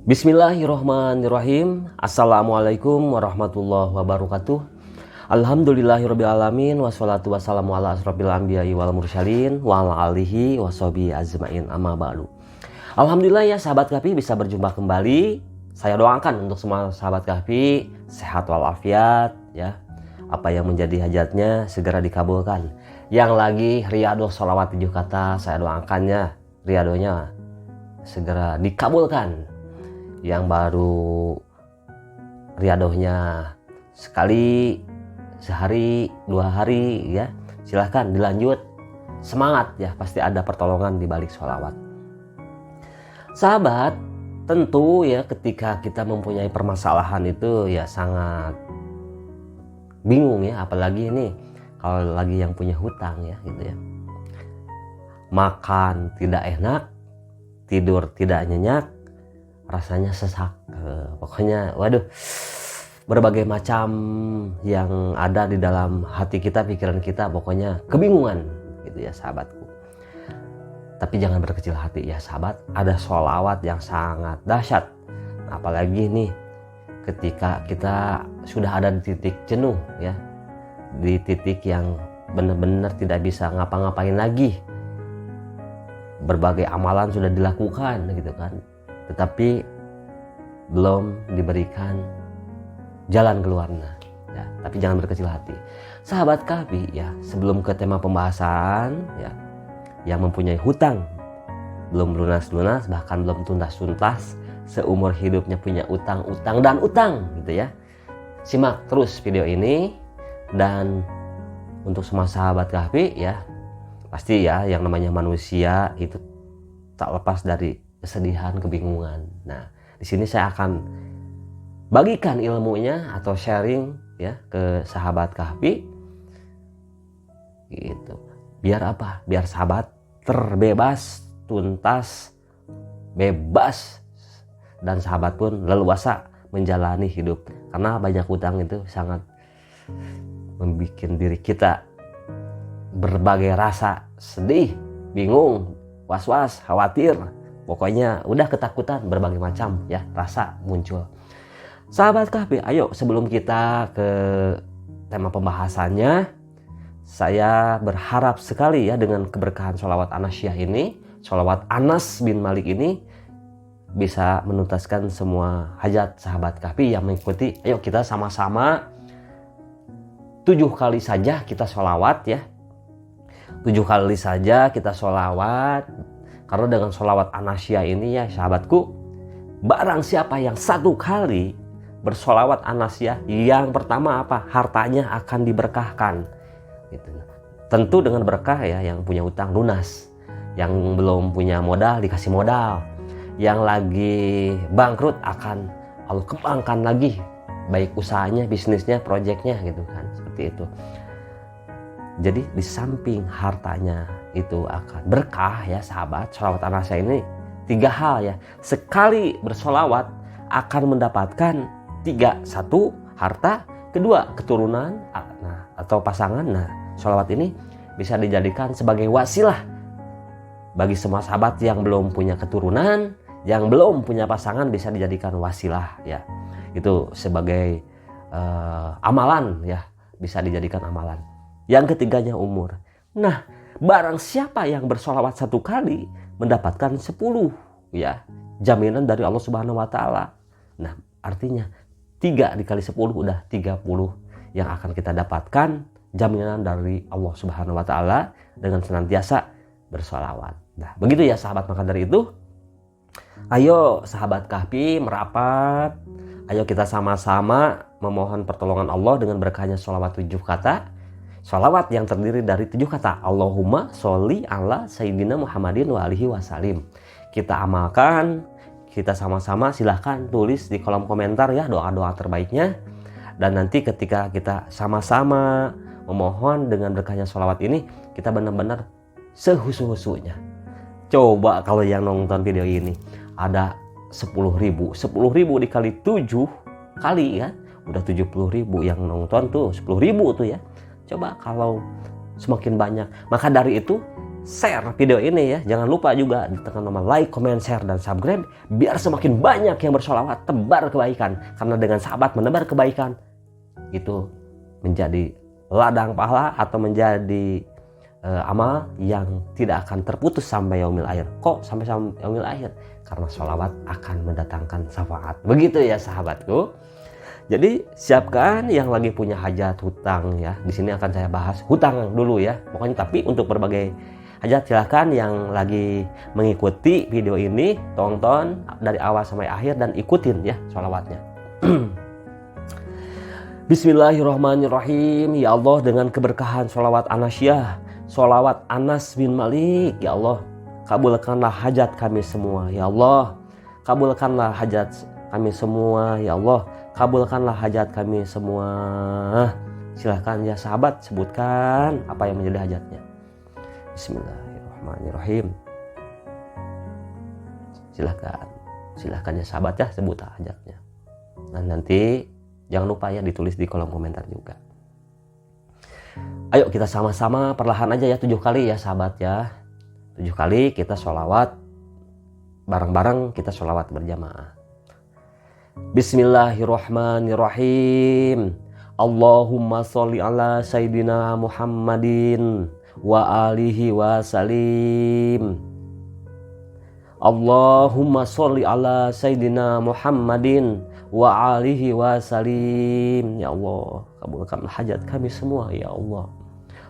Bismillahirrahmanirrahim. Assalamualaikum warahmatullahi wabarakatuh. Alhamdulillahirrabbilalamin. Wassalatu wassalamu ala asrofil anbiya'i wal mursalin wa ala alihi washabihi ajmain amma ba'du. Alhamdulillah ya sahabat Kahfi bisa berjumpa kembali. Saya doakan untuk semua sahabat Kahfi sehat walafiat ya. Apa yang menjadi hajatnya segera dikabulkan. Yang lagi riyadhah sholawat 7 kata, saya doakannya riyadhahnya segera dikabulkan. Yang baru riyadhahnya sekali, sehari, 2 hari ya, silahkan dilanjut. Semangat ya, pasti ada pertolongan di balik sholawat. Sahabat, tentu ya ketika kita mempunyai permasalahan itu ya sangat bingung ya, apalagi ini kalau lagi yang punya hutang ya gitu ya. Makan tidak enak, tidur tidak nyenyak, rasanya sesak, pokoknya waduh, berbagai macam yang ada di dalam hati kita, pikiran kita, pokoknya kebingungan gitu ya sahabatku. Tapi jangan berkecil hati ya sahabat, ada sholawat yang sangat dahsyat. Apalagi nih ketika kita sudah ada di titik jenuh ya, di titik yang benar-benar tidak bisa ngapa-ngapain lagi, berbagai amalan sudah dilakukan gitu kan, tetapi belum diberikan jalan keluarnya ya. Tapi jangan berkecil hati sahabat Kahfi ya. Sebelum ke tema pembahasan ya, yang mempunyai hutang belum lunas-lunas, bahkan belum tuntas-tuntas, seumur hidupnya punya utang dan utang gitu ya, simak terus video ini. Dan untuk semua sahabat Kahfi ya, pasti ya yang namanya manusia itu tak lepas dari kesedihan, kebingungan. Nah, di sini saya akan bagikan ilmunya atau sharing ya ke sahabat Kahfi. Gitu. Biar apa? Biar sahabat terbebas, tuntas, bebas, dan sahabat pun leluasa menjalani hidup. Karena banyak utang itu sangat membuat diri kita berbagai rasa sedih, bingung, was-was, khawatir. Pokoknya udah ketakutan, berbagai macam ya rasa muncul. Sahabat Kahfi, ayo sebelum kita ke tema pembahasannya, saya berharap sekali ya dengan keberkahan sholawat Anasyah ini, sholawat Anas bin Malik ini bisa menuntaskan semua hajat sahabat Kahfi yang mengikuti. Ayo kita sama-sama 7 kali saja kita sholawat ya. 7 kali saja kita sholawat. Karena dengan sholawat Anasyah ini ya sahabatku, barang siapa yang 1 kali bersholawat Anasyah, yang pertama apa? Hartanya akan diberkahkan gitu. Tentu dengan berkah ya, yang punya utang lunas, yang belum punya modal dikasih modal, yang lagi bangkrut akan Allah kembangkan lagi, baik usahanya, bisnisnya, proyeknya gitu kan, seperti itu. Jadi di samping hartanya itu akan berkah ya sahabat, sholawat Anasyah ini 3 hal ya. Sekali bersholawat akan mendapatkan 3, 1 harta, 2 keturunan atau pasangan. Nah, sholawat ini bisa dijadikan sebagai wasilah bagi semua sahabat yang belum punya keturunan, yang belum punya pasangan, bisa dijadikan wasilah ya. Itu sebagai amalan ya, bisa dijadikan amalan. Yang ketiganya umur. Nah, barang siapa yang bersholawat 1 kali mendapatkan 10 ya, jaminan dari Allah Subhanahu wa taala. Nah, artinya 3 dikali 10 udah 30 yang akan kita dapatkan, jaminan dari Allah Subhanahu wa taala dengan senantiasa bersholawat. Nah, begitu ya sahabat. Maka dari itu, ayo sahabat Kahfi merapat. Ayo kita sama-sama memohon pertolongan Allah dengan berkahnya sholawat 7 kata. Sholawat yang terdiri dari 7 kata. Allahumma sholli ala sayyidina Muhammadin wa alihi wasallim. Kita amalkan, kita sama-sama silahkan tulis di kolom komentar ya doa-doa terbaiknya. Dan nanti ketika kita sama-sama memohon dengan berkahnya sholawat ini, kita benar-benar sehusu-husunya. Coba kalau yang nonton video ini ada 10.000 dikali 7 kali ya, udah 70.000 yang nonton tuh, 10.000 tuh ya. Coba kalau semakin banyak, maka dari itu share video ini ya. Jangan lupa juga ditekan tombol like, comment, share, dan subscribe biar semakin banyak yang bersolawat, tebar kebaikan. Karena dengan sahabat menebar kebaikan itu menjadi ladang pahala atau menjadi amal yang tidak akan terputus sampai yaumil akhir. Kok sampai yaumil akhir? Karena sholawat akan mendatangkan syafaat. Begitu ya sahabatku. Jadi siapkan yang lagi punya hajat hutang ya. Di sini akan saya bahas hutang dulu ya. Pokoknya tapi untuk berbagai hajat silahkan yang lagi mengikuti video ini tonton dari awal sampai akhir dan ikutin ya sholawatnya. Bismillahirrahmanirrahim. Ya Allah, dengan keberkahan sholawat Anasyah, sholawat Anas bin Malik, ya Allah, kabulkanlah hajat kami semua. Ya Allah, kabulkanlah hajat kami semua. Ya Allah, kabulkanlah hajat kami semua. Silahkan ya sahabat, sebutkan apa yang menjadi hajatnya. Bismillahirrahmanirrahim. Silahkan ya sahabat ya, sebut hajatnya. Dan nanti jangan lupa ya ditulis di kolom komentar juga. Ayo kita sama-sama perlahan aja ya 7 kali ya sahabat ya. 7 kali kita sholawat bareng-bareng, kita sholawat berjamaah. Bismillahirrahmanirrahim. Allahumma sholli ala sayyidina Muhammadin wa alihi wa salim. Allahumma sholli ala sayyidina Muhammadin wa alihi wa salim. Ya Allah, kabulkanlah hajat kami semua ya Allah.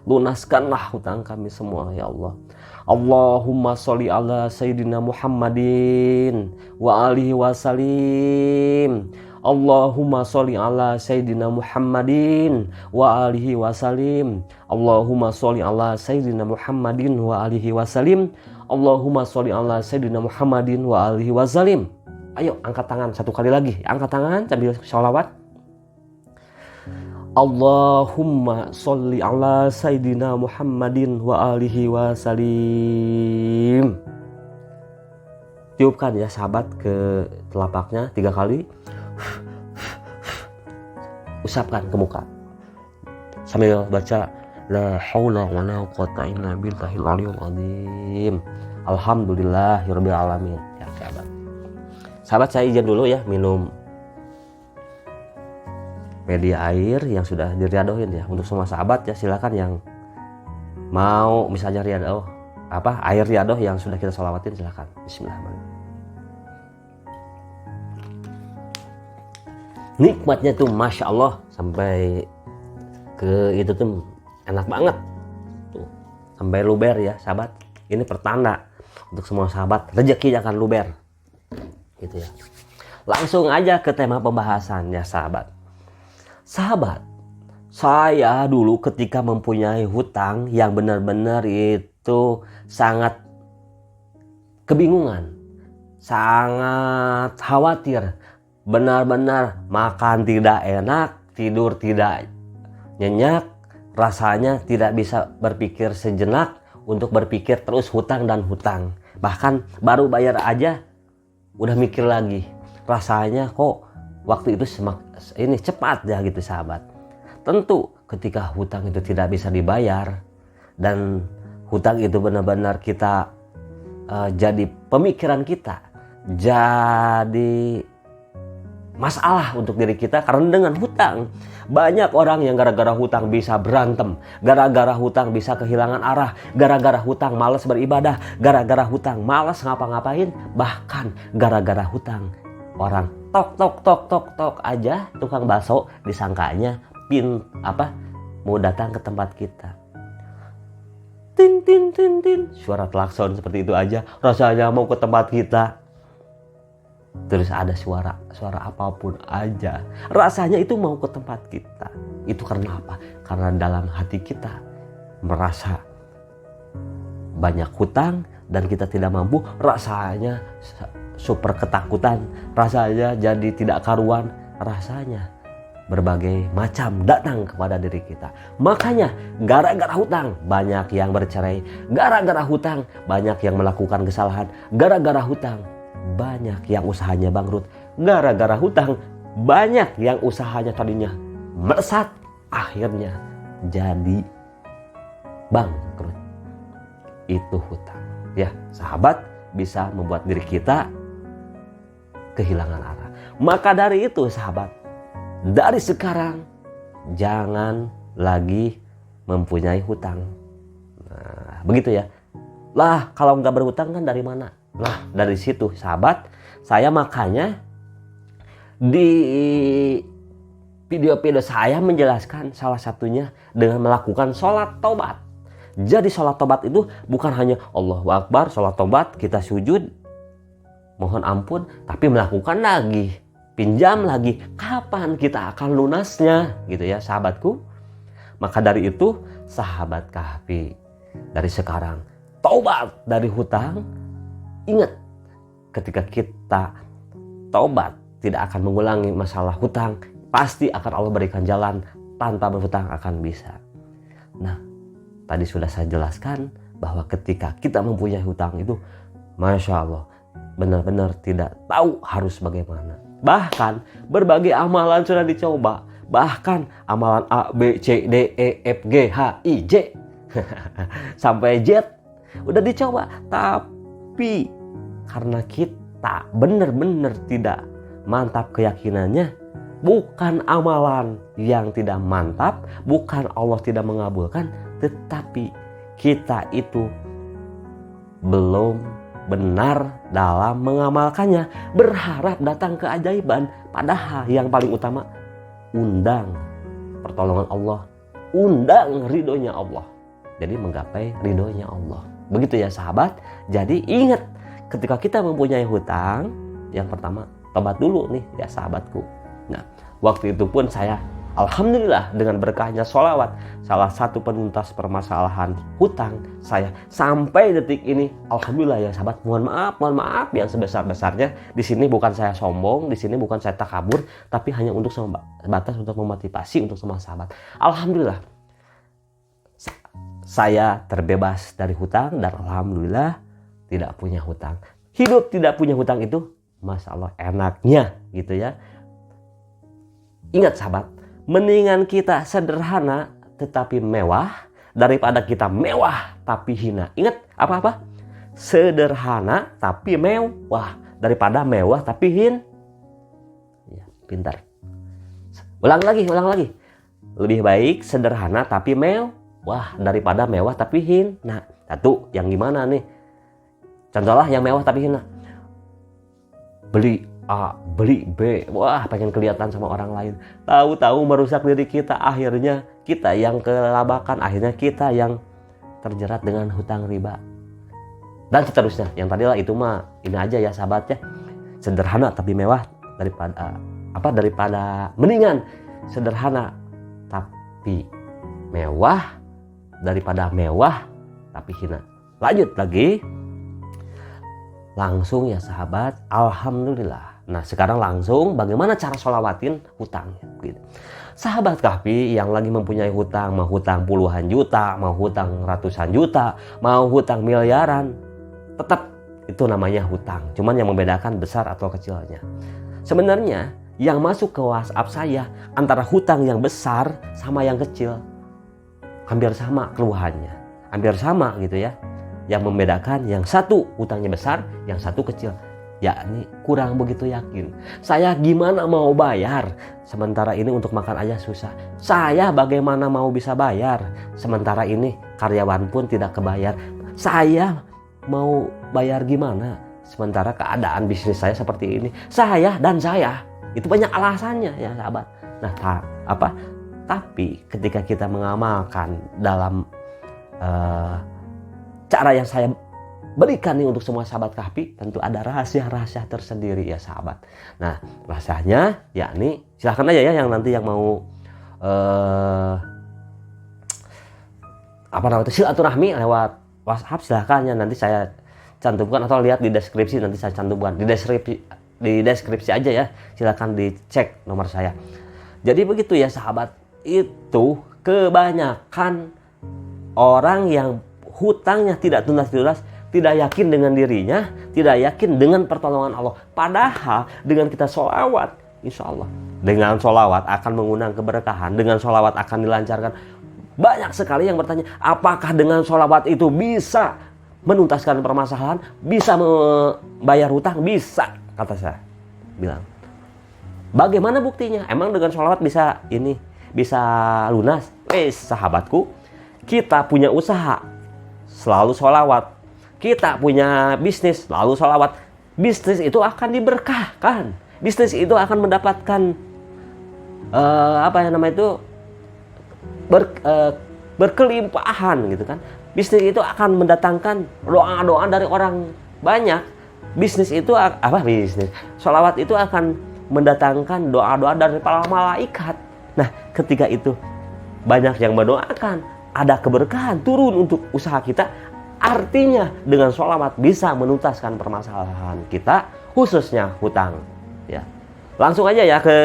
Lunaskanlah hutang kami semua ya Allah. Allahumma sholli ala sayyidina Muhammadin wa alihi wa salim. Allahumma sholli ala sayyidina Muhammadin wa alihi wa salim. Allahumma sholli ala sayyidina Muhammadin wa alihi wa salim. Allahumma sholli ala sayyidina Muhammadin wa alihi wa salim. Ayo angkat tangan 1 kali lagi. Angkat tangan sambil sholawat. Allahumma sholli ala sayyidina Muhammadin wa alihi wa salim. Tiupkan ya sahabat ke telapaknya 3 kali. Usapkan ke muka sambil baca la haula wala quwata illa billahil aliyil azim. Alhamdulillahirabbil alamin. Ya sahabat. Sahabat saya izin dulu ya minum media air yang sudah diriadohin ya. Untuk semua sahabat ya silakan yang mau misalnya riadoh air riadoh yang sudah kita sholawatin silakan. Bismillahirrahmanirrahim. Nikmatnya tuh masya Allah sampai ke itu tuh enak banget tuh sampai luber ya sahabat. Ini pertanda untuk semua sahabat rezeki akan luber gitu ya. Langsung aja ke tema pembahasan ya sahabat. Sahabat, saya dulu ketika mempunyai hutang yang benar-benar itu sangat kebingungan, sangat khawatir, benar-benar makan tidak enak, tidur tidak nyenyak, rasanya tidak bisa berpikir sejenak untuk berpikir terus hutang dan hutang. Bahkan baru bayar aja udah mikir lagi, rasanya kok waktu itu ini cepat ya gitu sahabat. Tentu ketika hutang itu tidak bisa dibayar dan hutang itu benar-benar kita jadi pemikiran kita, jadi masalah untuk diri kita. Karena dengan hutang banyak orang yang gara-gara hutang bisa berantem, gara-gara hutang bisa kehilangan arah, gara-gara hutang malas beribadah, gara-gara hutang malas ngapa-ngapain, bahkan gara-gara hutang orang tok aja tukang bakso disangkanya mau datang ke tempat kita. Tin suara klakson seperti itu aja rasanya mau ke tempat kita. Terus ada suara apapun aja rasanya itu mau ke tempat kita. Itu karena apa? Karena dalam hati kita merasa banyak hutang dan kita tidak mampu, rasanya super ketakutan, rasanya jadi tidak karuan, rasanya berbagai macam datang kepada diri kita. Makanya gara-gara hutang banyak yang bercerai, gara-gara hutang banyak yang melakukan kesalahan, gara-gara hutang banyak yang usahanya bangkrut, gara-gara hutang banyak yang usahanya tadinya melesat akhirnya jadi bangkrut. itu hutang. Ya, sahabat, bisa membuat diri kita kehilangan arah. Maka dari itu sahabat, dari sekarang jangan lagi mempunyai hutang. Nah, begitu ya. Lah, kalau nggak berhutang kan dari mana? Lah, dari situ sahabat, saya makanya di video-video saya menjelaskan salah satunya dengan melakukan sholat tobat. Jadi sholat tobat itu bukan hanya Allahu Akbar, sholat tobat, kita sujud, mohon ampun, tapi melakukan lagi, pinjam lagi. Kapan kita akan lunasnya? Gitu ya sahabatku. Maka dari itu sahabat Kahfi, dari sekarang taubat dari hutang. Ingat, ketika kita taubat tidak akan mengulangi masalah hutang, pasti akan Allah berikan jalan, tanpa berhutang akan bisa. Nah, tadi sudah saya jelaskan bahwa ketika kita mempunyai hutang itu, Masya Allah, benar-benar tidak tahu harus bagaimana. Bahkan berbagai amalan sudah dicoba. Bahkan amalan A, B, C, D, E, F, G, H, I, J sampai Z udah dicoba. Tapi karena kita benar-benar tidak mantap keyakinannya, bukan amalan yang tidak mantap, bukan Allah tidak mengabulkan, tetapi kita itu belum benar dalam mengamalkannya, berharap datang keajaiban. Padahal yang paling utama, undang pertolongan Allah, undang ridhonya Allah. Jadi menggapai ridhonya Allah. Begitu ya sahabat. Jadi ingat, ketika kita mempunyai hutang, yang pertama tobat dulu nih ya sahabatku. Nah, waktu itu pun saya alhamdulillah dengan berkahnya sholawat, salah satu penuntas permasalahan hutang saya sampai detik ini. Alhamdulillah ya sahabat. Mohon maaf yang sebesar-besarnya. Di sini bukan saya sombong, di sini bukan saya takabur, tapi hanya untuk sebatas untuk memotivasi untuk semua sahabat. Alhamdulillah saya terbebas dari hutang dan alhamdulillah tidak punya hutang. Hidup tidak punya hutang itu Masya Allah enaknya gitu ya. Ingat sahabat, mendingan kita sederhana tetapi mewah daripada kita mewah tapi hina. Ingat apa-apa? Sederhana tapi mewah daripada mewah tapi ya, pintar. Ulang lagi. Lebih baik sederhana tapi mewah daripada mewah tapi hina. Satu, yang gimana nih? Contohlah yang mewah tapi hina. Beli A, beli B, wah pengen kelihatan sama orang lain. Tahu-tahu merusak diri kita, akhirnya kita yang kelabakan, akhirnya kita yang terjerat dengan hutang riba. Dan seterusnya. Yang tadilah itu mah ini aja ya sahabat ya. Sederhana tapi mewah daripada mendingan sederhana tapi mewah daripada mewah tapi hina. Lanjut lagi. Langsung ya sahabat, alhamdulillah. Nah sekarang langsung bagaimana cara sholawatin hutangnya gitu. Sahabat Kahfi yang lagi mempunyai hutang, mau hutang puluhan juta, mau hutang ratusan juta, mau hutang miliaran, tetap itu namanya hutang. Cuman yang membedakan besar atau kecilnya. Sebenarnya yang masuk ke WhatsApp saya antara hutang yang besar sama yang kecil hampir sama keluhannya, hampir sama gitu ya. Yang membedakan yang satu hutangnya besar, yang satu kecil, yakni kurang begitu yakin. Saya gimana mau bayar, sementara ini untuk makan aja susah. Saya bagaimana mau bisa bayar, sementara ini karyawan pun tidak kebayar. Saya mau bayar gimana, sementara keadaan bisnis saya seperti ini. Saya itu banyak alasannya ya sahabat. Nah tapi ketika kita mengamalkan dalam cara yang saya berikan nih untuk semua sahabat Kahfi, tentu ada rahasia-rahasia tersendiri ya sahabat. Nah rahasianya yakni silahkan aja ya yang nanti yang mau silaturahmi lewat WhatsApp, silahkan ya, nanti saya cantumkan atau lihat di deskripsi, nanti saya cantumkan di deskripsi aja ya, silahkan dicek nomor saya. Jadi begitu ya sahabat, itu kebanyakan orang yang hutangnya tidak tuntas, tidak yakin dengan dirinya, tidak yakin dengan pertolongan Allah. Padahal dengan kita sholawat, insya Allah dengan sholawat akan mengundang keberkahan, dengan sholawat akan dilancarkan. Banyak sekali yang bertanya, apakah dengan sholawat itu bisa menuntaskan permasalahan, bisa membayar hutang, bisa, kata saya bilang. Bagaimana buktinya? Emang dengan sholawat bisa ini, bisa lunas? Sahabatku, kita punya usaha, selalu sholawat. Kita punya bisnis, selalu sholawat. Bisnis itu akan diberkahkan. Bisnis itu akan mendapatkan berkelimpahan gitu kan. Bisnis itu akan mendatangkan doa-doa dari orang banyak. Bisnis itu sholawat itu akan mendatangkan doa-doa dari para malaikat. Nah, ketika itu banyak yang mendoakan, ada keberkahan turun untuk usaha kita. Artinya dengan sholawat bisa menuntaskan permasalahan kita, khususnya hutang. Ya, langsung aja ya ke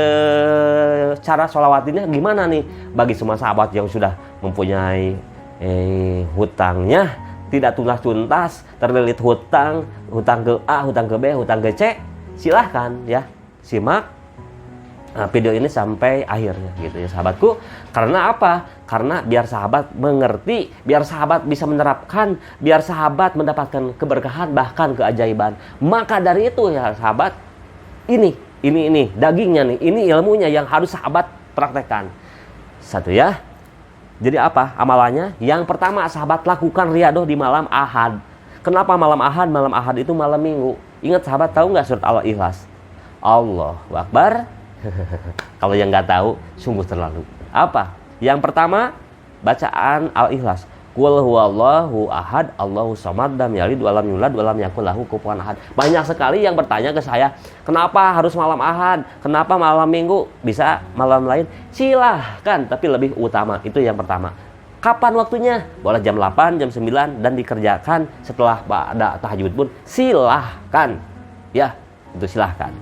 cara sholawatinya gimana nih bagi semua sahabat yang sudah mempunyai hutangnya tidak tuntas, terlilit hutang ke A, hutang ke B, hutang ke C. Silahkan ya simak video ini sampai akhirnya gitu ya sahabatku. Karena apa? Karena biar sahabat mengerti, biar sahabat bisa menerapkan, biar sahabat mendapatkan keberkahan bahkan keajaiban. Maka dari itu ya sahabat, ini dagingnya nih, ini ilmunya yang harus sahabat praktekkan. Satu ya. Jadi apa amalannya? Yang pertama sahabat lakukan riyadoh di malam Ahad. Kenapa malam Ahad? Malam Ahad itu malam Minggu. Ingat sahabat, tahu nggak surat Al-Ikhlas? Allahu Akbar. Kalau yang nggak tahu, sungguh terlalu. Apa? Yang pertama, bacaan Al-Ikhlas. Qul huwallahu ahad, Allahu samad, lam yalid wa lam yulad wa lam yakul lahu kufuwan ahad. Banyak sekali yang bertanya ke saya, kenapa harus malam Ahad? Kenapa malam Minggu? Bisa malam lain? Silahkan, tapi lebih utama. Itu yang pertama. Kapan waktunya? Boleh jam 8, jam 9, dan dikerjakan setelah ada tahajud pun silahkan. Ya, itu silahkan.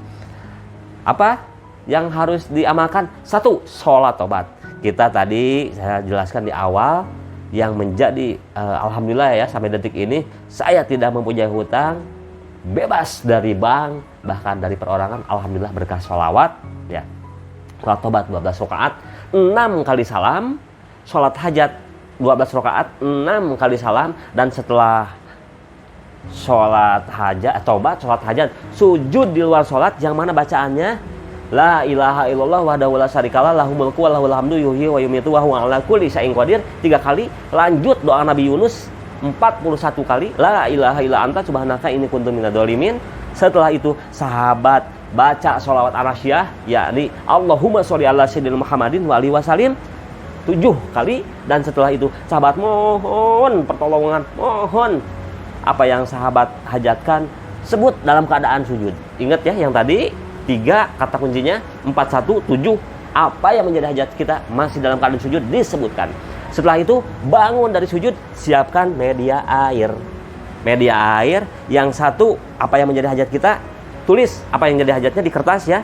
Apa yang harus diamalkan? Satu, sholat tobat. Kita tadi saya jelaskan di awal, yang menjadi alhamdulillah ya sampai detik ini saya tidak mempunyai hutang, bebas dari bank, bahkan dari perorangan. Alhamdulillah berkah sholawat ya. Sholat tobat 12 rakaat, 6 kali salam. Sholat hajat 12 rakaat, 6 kali salam. Dan setelah sholat hajat, tobat, sholat hajat, sujud di luar sholat, yang mana bacaannya La ilaha illallah wahdahu la syarikalah lahul mulku wa lahul hamdu yuhyi wa yumiitu wa huwa ala kulli syai'in qadir 3 kali. Lanjut doa Nabi Yunus 41 kali, la ilaha illa anta subhanaka inni kuntu minadz dzalimin. Setelah itu sahabat baca sholawat arasyah, yakni Allahumma sholli ala sayyidina Muhammadin wa alihi wasallim 7 kali. Dan setelah itu sahabat mohon pertolongan, mohon apa yang sahabat hajatkan, sebut dalam keadaan sujud. Ingat ya yang tadi 3 kata kuncinya, 4, 1, 7. Apa yang menjadi hajat kita masih dalam keadaan sujud disebutkan. Setelah itu bangun dari sujud, siapkan media air. Media air yang satu, apa yang menjadi hajat kita, tulis apa yang menjadi hajatnya di kertas ya.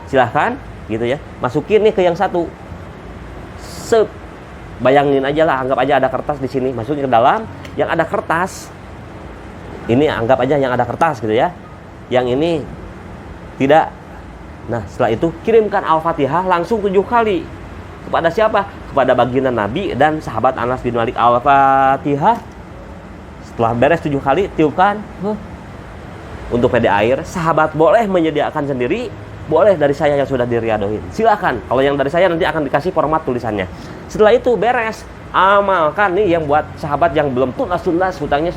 Silahkan gitu ya. Masukin nih ke yang satu. Bayangin aja lah, anggap aja ada kertas di sini, masukin ke dalam. Yang ada kertas, ini anggap aja yang ada kertas gitu ya. Yang ini tidak. Nah setelah itu kirimkan Al-Fatihah langsung 7 kali. Kepada siapa? Kepada baginda Nabi dan sahabat Anas bin Malik. Al-Fatihah. Setelah beres 7 kali, tiupkan. Untuk media air, sahabat boleh menyediakan sendiri, boleh dari saya yang sudah diriadohin. Silakan. Kalau yang dari saya nanti akan dikasih format tulisannya. Setelah itu beres, amalkan nih yang buat sahabat yang belum tunas hutangnya,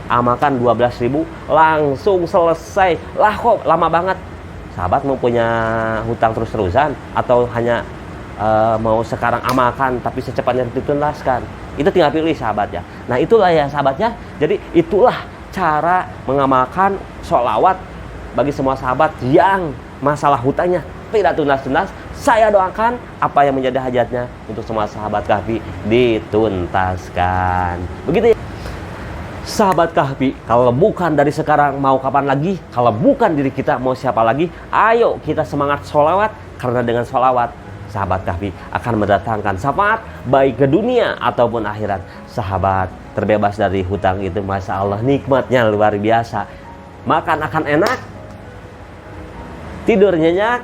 amalkan 12.000 langsung selesai. Lah kok lama banget? Sahabat mau punya hutang terus-terusan atau hanya mau sekarang amalkan tapi secepatnya dituntaskan? Itu tinggal pilih sahabat ya. Nah itulah ya sahabatnya. Jadi itulah cara mengamalkan sholawat bagi semua sahabat yang masalah hutangnya tidak tuntas. Saya doakan apa yang menjadi hajatnya untuk semua sahabat Kahfi dituntaskan. Begitu ya. Sahabat Kahfi, kalau bukan dari sekarang mau kapan lagi? Kalau bukan diri kita mau siapa lagi? Ayo kita semangat sholawat, karena dengan sholawat sahabat Kahfi akan mendatangkan syafaat baik ke dunia ataupun akhirat. Sahabat terbebas dari hutang itu, masya Allah nikmatnya luar biasa. Makan akan enak, tidur nyenyak.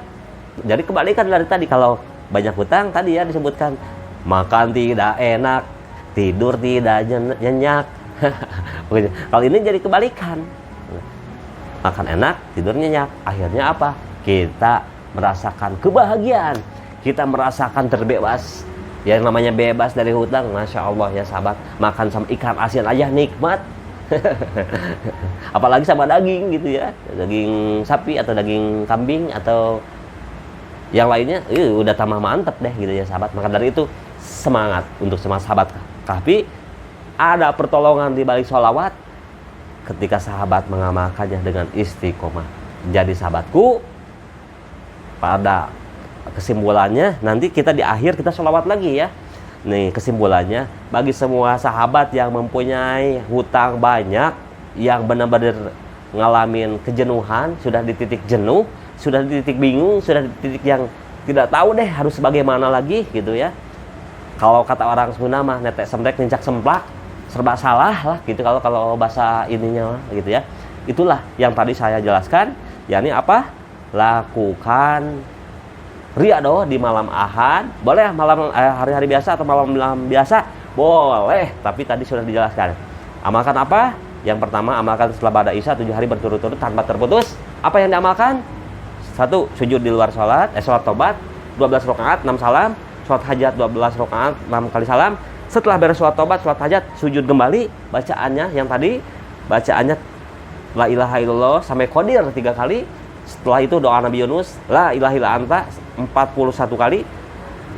Jadi kebalikan dari tadi, kalau banyak hutang tadi ya disebutkan makan tidak enak, tidur tidak nyenyak, Kalau ini jadi kebalikan, makan enak, tidur nyenyak, akhirnya apa? Kita merasakan kebahagiaan, kita merasakan terbebas. Yang namanya bebas dari hutang, masya Allah ya sahabat, makan sama ikan asin aja nikmat. Apalagi sama daging gitu ya, daging sapi atau daging kambing atau yang lainnya, udah tambah mantep deh gitu ya sahabat. Maka dari itu semangat untuk semua sahabat Kahfi. Ada pertolongan di balik sholawat ketika sahabat mengamalkannya dengan istiqomah. Jadi sahabatku, pada kesimpulannya nanti kita di akhir kita sholawat lagi ya. Nih kesimpulannya, bagi semua sahabat yang mempunyai hutang banyak, yang benar-benar ngalamin kejenuhan, sudah di titik jenuh, sudah di titik bingung, sudah di titik yang tidak tahu deh harus bagaimana lagi gitu ya. Kalau kata orang Sunda mah netek semprek nincak semplak, serba salah lah gitu kalau bahasa ininya gitu ya. Itulah yang tadi saya jelaskan, yakni apa? Lakukan riyadhah di malam Ahad, boleh malam hari-hari biasa atau malam biasa, boleh. Tapi tadi sudah dijelaskan. Amalkan apa? Yang pertama, amalkan setelah ba'da isya 7 hari berturut-turut tanpa terputus. Apa yang diamalkan? 1. Sujud di luar sholat, sholat tobat 12 rakaat 6 salam, sholat hajat 12 rakaat 6 kali salam. Setelah beres sholat tobat, sholat hajat, sujud kembali, bacaannya yang tadi, bacaannya la ilaha illallah sampai qadir 3 kali. Setelah itu doa Nabi Yunus, la ilaha illa anta 41 kali.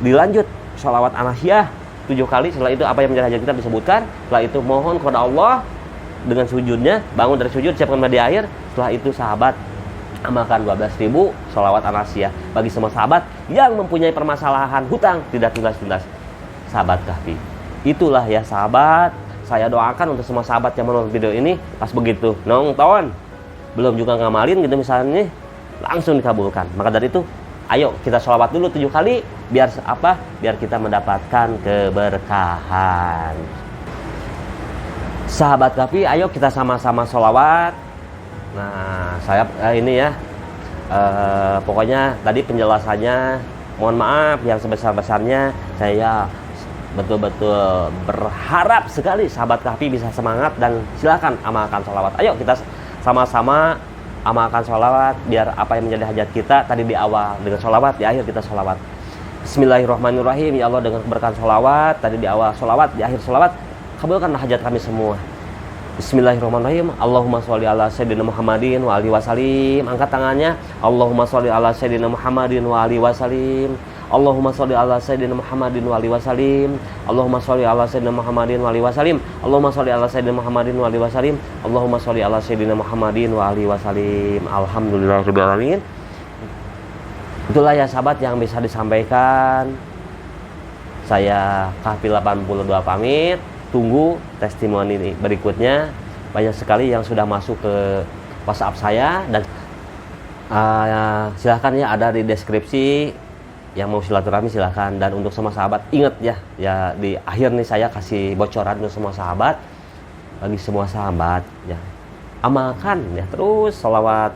Dilanjut sholawat anasiyah 7 kali. Setelah itu apa yang menjadi hajat kita disebutkan. Setelah itu mohon kepada Allah dengan sujudnya, bangun dari sujud, siapkan di akhir. Setelah itu sahabat amalkan 12.000 sholawat anasiyah bagi semua sahabat yang mempunyai permasalahan hutang tidak tuntas-tuntas. Sahabat Kahfi, itulah ya sahabat, saya doakan untuk semua sahabat yang menonton video ini, pas begitu nonton belum juga ngamalin gitu misalnya, langsung dikabulkan. Maka dari itu, ayo kita sholawat dulu 7 kali, biar apa? Biar kita mendapatkan keberkahan. Sahabat Kahfi, ayo kita sama-sama sholawat. Nah, saya ini ya, pokoknya tadi penjelasannya, mohon maaf yang sebesar-besarnya. Saya betul-betul berharap sekali sahabat Kahfi bisa semangat dan silakan amalkan sholawat. Ayo kita sama-sama amalkan sholawat, biar apa yang menjadi hajat kita tadi di awal dengan sholawat, di akhir kita sholawat. Bismillahirrahmanirrahim. Ya Allah, dengan keberkahan sholawat tadi di awal sholawat, di akhir sholawat, kabulkanlah hajat kami semua. Bismillahirrahmanirrahim. Allahumma sholli ala sayyidina Muhammadin wa alihi wasallim. Angkat tangannya. Allahumma sholli ala sayyidina Muhammadin wa alihi wasallim. Allahumma sholli ala sayyidina Muhammadin wa alihi wasallim. Allahumma sholli ala sayyidina Muhammadin wa alihi wasallim. Allahumma sholli ala sayyidina Muhammadin wa alihi wasallim. Allahumma sholli ala sayyidina Muhammadin wa alihi wasallim. Alhamdulillahirabbil alamin. Itulah ya sahabat yang bisa disampaikan. Saya Kahfi 82 pamit. Tunggu testimoni berikutnya. Banyak sekali yang sudah masuk ke WhatsApp saya, dan silahkan ya, ada di deskripsi. Yang mau silaturahmi silahkan. Dan untuk semua sahabat, ingat ya di akhir nih saya kasih bocoran untuk semua sahabat. Bagi semua sahabat ya, amalkan ya terus sholawat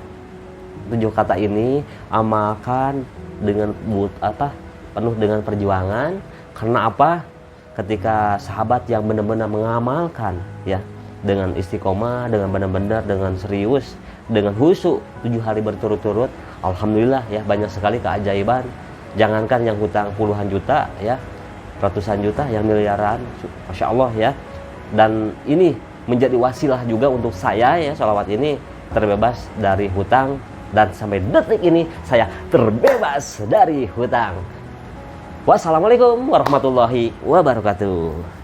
7 kata ini, amalkan dengan penuh dengan perjuangan. Karena apa? Ketika sahabat yang benar-benar mengamalkan ya dengan istiqomah, dengan benar-benar, dengan serius, dengan khusyuk 7 hari berturut-turut, alhamdulillah ya, banyak sekali keajaiban. Jangankan yang hutang puluhan juta ya, ratusan juta, yang miliaran, masya Allah ya. Dan ini menjadi wasilah juga untuk saya ya, sholawat ini terbebas dari hutang, dan sampai detik ini saya terbebas dari hutang. Wassalamualaikum warahmatullahi wabarakatuh.